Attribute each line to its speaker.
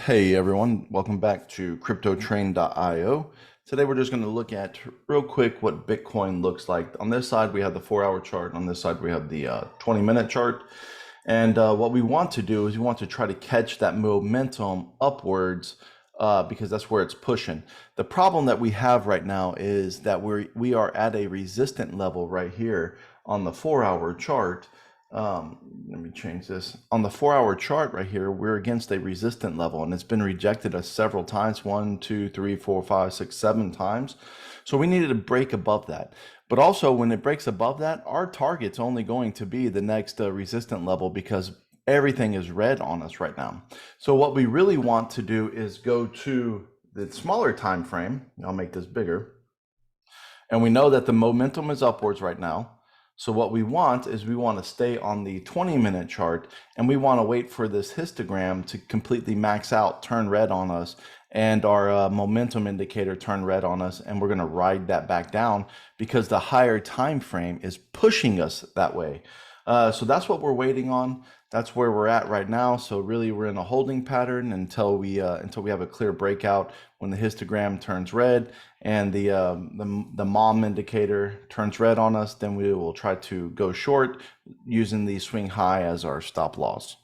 Speaker 1: Hey everyone, welcome back to CryptoTrain.io. Today we're just going to look at real quick what Bitcoin looks like. On this side we have the 4-hour chart, on this side we have the 20-minute chart. And what we want to do is we want to try to catch that momentum upwards because that's where it's pushing. The problem that we have right now is that we are at a resistant level right here on the 4-hour chart. Let me change this. On the 4-hour chart right here, we're against a resistant level, and it's been rejected us several times, 1, 2, 3, 4, 5, 6, 7 times. So we needed to break above that. But also when it breaks above that, our target's only going to be the next resistant level because everything is red on us right now. So what we really want to do is go to the smaller time frame. I'll make this bigger. And we know that the momentum is upwards right now. So what we want is we want to stay on the 20-minute chart, and we want to wait for this histogram to completely max out, turn red on us, and our momentum indicator turn red on us, and we're going to ride that back down because the higher time frame is pushing us that way. So that's what we're waiting on. That's where we're at right now. So really, we're in a holding pattern until we have a clear breakout. When the histogram turns red and the mom indicator turns red on us, then we will try to go short using the swing high as our stop loss.